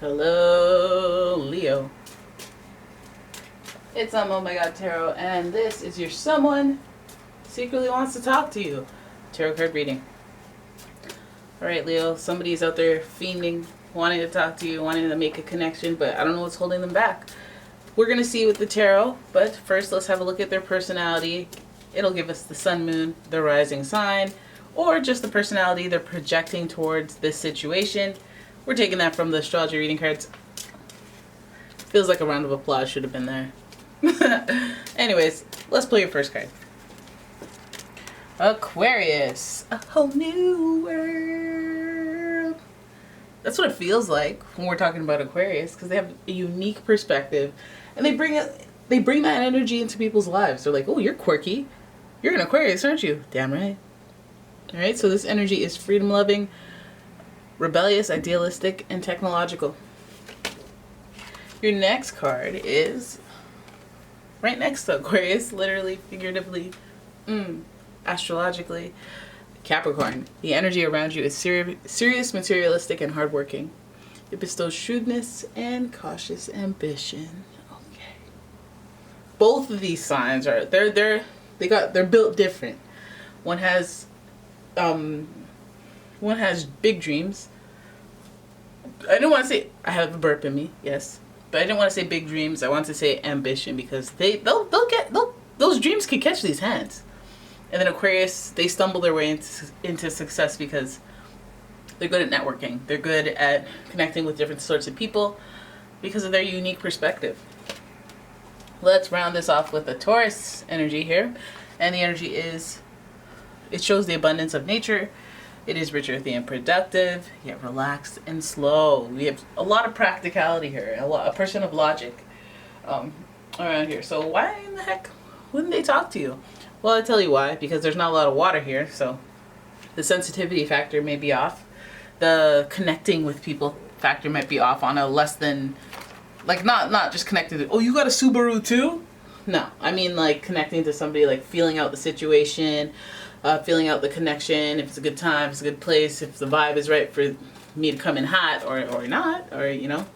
Hello, Leo. It's umomgtarot, and this is your someone secretly wants to talk to you. Tarot card reading. Alright, Leo, somebody's out there fiending, wanting to talk to you, wanting to make a connection, but I don't know what's holding them back. We're going to see with the tarot, but first let's have a look at their personality. It'll give us the sun, moon, the rising sign, or just the personality they're projecting towards this situation. We're taking that from the astrology reading cards. Feels like a round of applause should have been there. Anyways, let's play your first card. Aquarius. A whole new world. That's what it feels like when we're talking about Aquarius, because they have a unique perspective, and they bring that energy into people's lives. They're like, oh, you're quirky. You're an Aquarius, aren't you? Damn right. All right, so this energy is freedom-loving, rebellious, idealistic, and technological. Your next card is right next to Aquarius, literally, figuratively, astrologically, Capricorn. The energy around you is serious, materialistic, and hardworking. It bestows shrewdness and cautious ambition. Okay. Both of these signs are they're built different. One has big dreams. I didn't want to say, I have a burp in me, yes, but I didn't want to say big dreams. I want to say ambition, because those dreams can catch these hands. And then Aquarius, they stumble their way into success because they're good at networking. They're good at connecting with different sorts of people because of their unique perspective. Let's round this off with a Taurus energy here. And the energy is, it shows the abundance of nature. It is rich, earthy, and productive, yet relaxed and slow. We have a lot of practicality here, a person of logic around here. So why in the heck wouldn't they talk to you? Well, I'll tell you why. Because there's not a lot of water here, so the sensitivity factor may be off. The connecting with people factor might be off on a less than, like, not just connecting to, oh, you got a Subaru too? No, I mean like connecting to somebody, like feeling out the situation, feeling out the connection, if it's a good time, if it's a good place, if the vibe is right for me to come in hot or not, or, you know.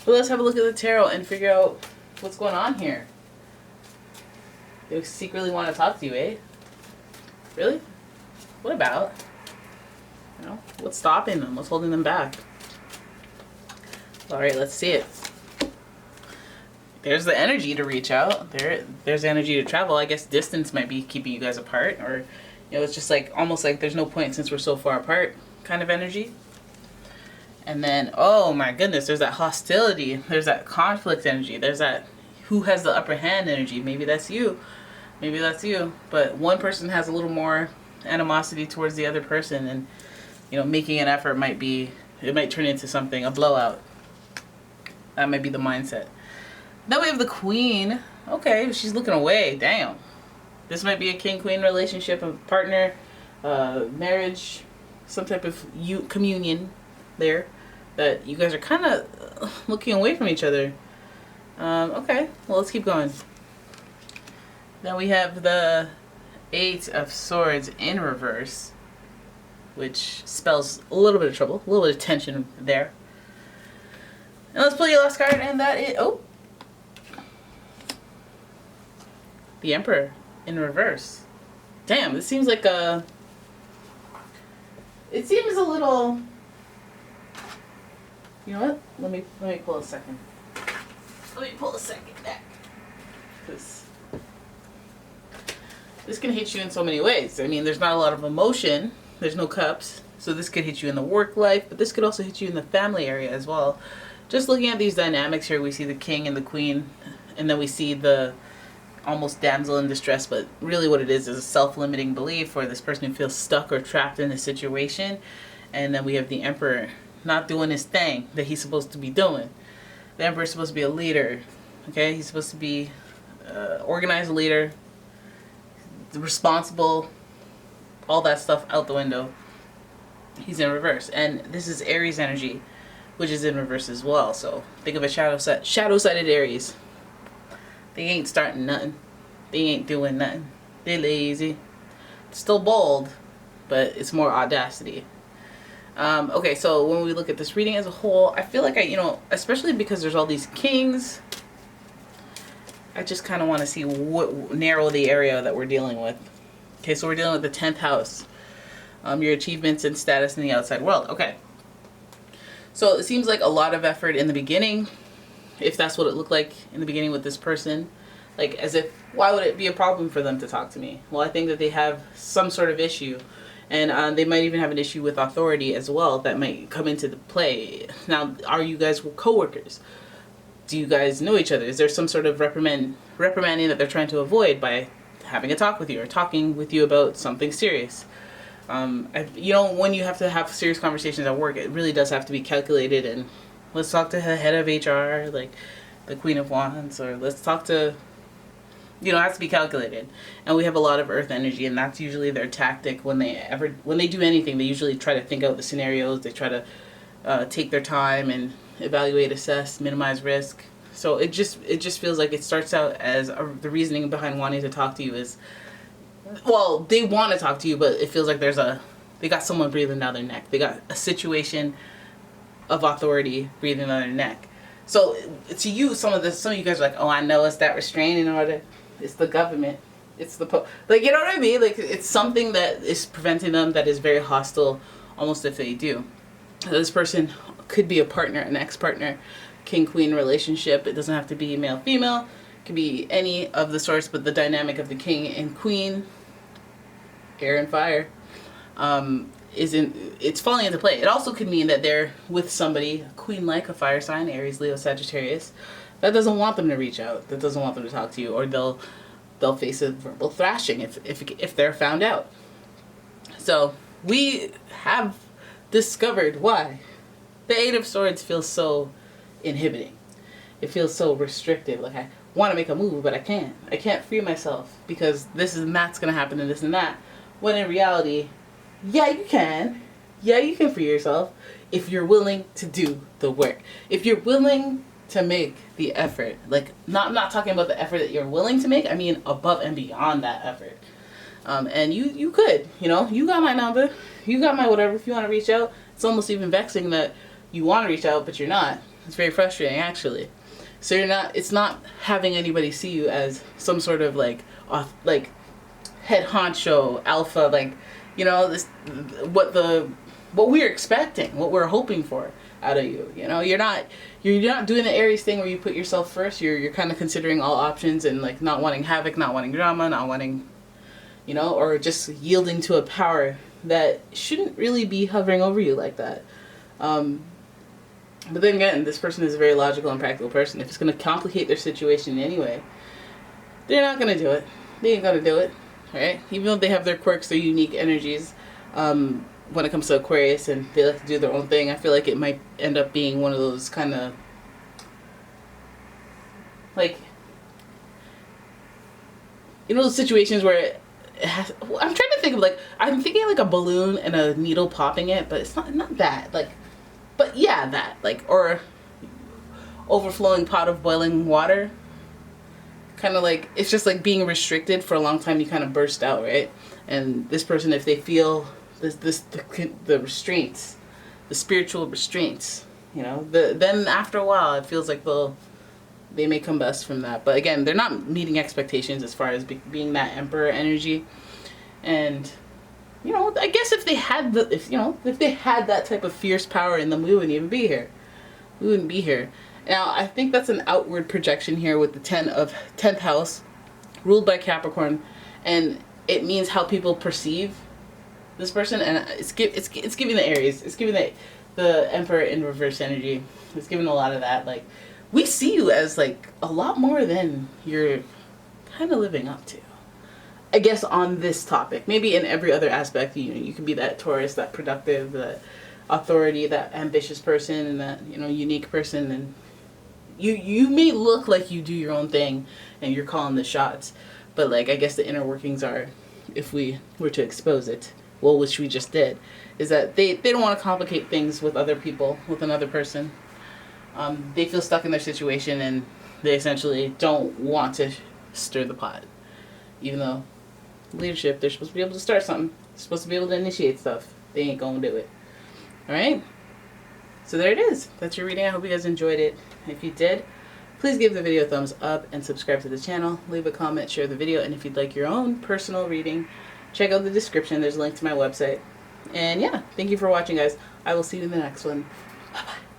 But let's have a look at the tarot and figure out what's going on here. They secretly want to talk to you, eh? Really? What about? You know, what's stopping them? What's holding them back? All right, let's see it. There's the energy to reach out. There's energy to travel. I guess distance might be keeping you guys apart, or, you know, it's just like almost like there's no point since we're so far apart kind of energy. And then, oh my goodness, there's that hostility. There's that conflict energy. There's that who has the upper hand energy. Maybe that's you. Maybe that's you. But one person has a little more animosity towards the other person, and, you know, making an effort might turn into something, a blowout. That might be the mindset. Then we have the Queen. Okay, she's looking away. Damn. This might be a king-queen relationship, a partner, marriage, some type of communion there, that you guys are kind of looking away from each other. Okay, well, let's keep going. Then we have the Eight of Swords in reverse, which spells a little bit of trouble, a little bit of tension there. And let's play your last card, and that is, oh, the Emperor in reverse. Damn, this seems like it seems a little, you know what? Let me pull a second. Let me pull a second back. Because this can hit you in so many ways. I mean, there's not a lot of emotion. There's no cups. So this could hit you in the work life, but this could also hit you in the family area as well. Just looking at these dynamics here, we see the king and the queen, and then we see the almost damsel in distress, but really what it is a self-limiting belief, or this person who feels stuck or trapped in a situation. And then we have the Emperor not doing his thing that he's supposed to be doing. The Emperor is supposed to be a leader, okay? He's supposed to be organized leader, responsible, all that stuff out the window. He's in reverse, and this is Aries energy, which is in reverse as well. So think of a shadow-sided Aries. They ain't starting nothing. They ain't doing nothing. They're lazy. Still bold, but it's more audacity. Okay, so when we look at this reading as a whole, I feel like especially because there's all these kings, I just kind of want to see narrow the area that we're dealing with. Okay, so we're dealing with the 10th house. Your achievements and status in the outside world. Okay. So it seems like a lot of effort in the beginning, if that's what it looked like in the beginning with this person. Like, as if, why would it be a problem for them to talk to me? Well, I think that they have some sort of issue. And they might even have an issue with authority as well that might come into the play. Now, are you guys coworkers? Do you guys know each other? Is there some sort of reprimanding that they're trying to avoid by having a talk with you or talking with you about something serious? When you have to have serious conversations at work, it really does have to be calculated. And let's talk to the head of HR, like the Queen of Wands, or let's talk to, it has to be calculated. And we have a lot of earth energy, and that's usually their tactic when they do anything. They usually try to think out the scenarios. They try to take their time and evaluate, assess, minimize risk. So it just feels like it starts out as the reasoning behind wanting to talk to you is, well, they want to talk to you, but it feels like they got someone breathing down their neck. They got a situation of authority breathing down their neck. So to you, some of you guys are like, oh, I know it's that restraining order. It's the government. It's the you know what I mean? Like, it's something that is preventing them, that is very hostile, almost if they do. This person could be a partner, an ex-partner, king-queen relationship. It doesn't have to be male-female. It could be any of the sorts, but the dynamic of the king and queen, air and fire, it's falling into play. It also could mean that they're with somebody, a queen like a fire sign, Aries, Leo, Sagittarius, that doesn't want them to reach out, that doesn't want them to talk to you, or they'll face a verbal thrashing if they're found out. So we have discovered why the Eight of Swords feels so inhibiting. It feels so restrictive. Like, I want to make a move, but I can't. I can't free myself because this and that's going to happen and this and that. When in reality, yeah, you can. Yeah, you can free yourself if you're willing to do the work. If you're willing to make the effort. Like, I'm not talking about the effort that you're willing to make. I mean above and beyond that effort. And you could, you got my number. You got my whatever. If you want to reach out, it's almost even vexing that you want to reach out, but you're not. It's very frustrating, actually. So it's not having anybody see you as some sort of like head honcho, alpha, what we're expecting, what we're hoping for out of you. You're not doing the Aries thing where you put yourself first. You're kind of considering all options and like not wanting havoc, not wanting drama, not wanting, or just yielding to a power that shouldn't really be hovering over you like that. But then again, this person is a very logical and practical person. If it's going to complicate their situation anyway, they're not going to do it. They ain't going to do it, right? Even though they have their quirks, their unique energies, when it comes to Aquarius and they like to do their own thing, I feel like it might end up being one of those kind of, those situations where I'm trying to think of I'm thinking like a balloon and a needle popping it, but it's not that, but yeah, that, or overflowing pot of boiling water. Kind of it's just like being restricted for a long time, you kind of burst out, right? And this person, if they feel the restraints, the spiritual restraints, then after a while, it feels like they may combust from that. But again, they're not meeting expectations as far as being that emperor energy. And I guess if they had that type of fierce power in them, we wouldn't even be here. We wouldn't be here. Now, I think that's an outward projection here with the 10th house, ruled by Capricorn, and it means how people perceive this person, and it's giving the Aries, it's giving the Emperor in reverse energy. It's giving a lot of that. We see you as a lot more than you're kind of living up to. I guess on this topic, maybe in every other aspect, you can be that Taurus, that productive, that authority, that ambitious person, and that unique person, and you may look like you do your own thing and you're calling the shots, but I guess the inner workings are, if we were to expose it, well, which we just did, is that they don't want to complicate things with other people, with another person. They feel stuck in their situation and they essentially don't want to stir the pot, even though leadership, they're supposed to be able to start something. They're supposed to be able to initiate stuff. They ain't gonna do it. All right. So there it is. That's your reading. I hope you guys enjoyed it. If you did, please give the video a thumbs up and subscribe to the channel. Leave a comment, share the video, and if you'd like your own personal reading, check out the description. There's a link to my website. And yeah, thank you for watching, guys. I will see you in the next one.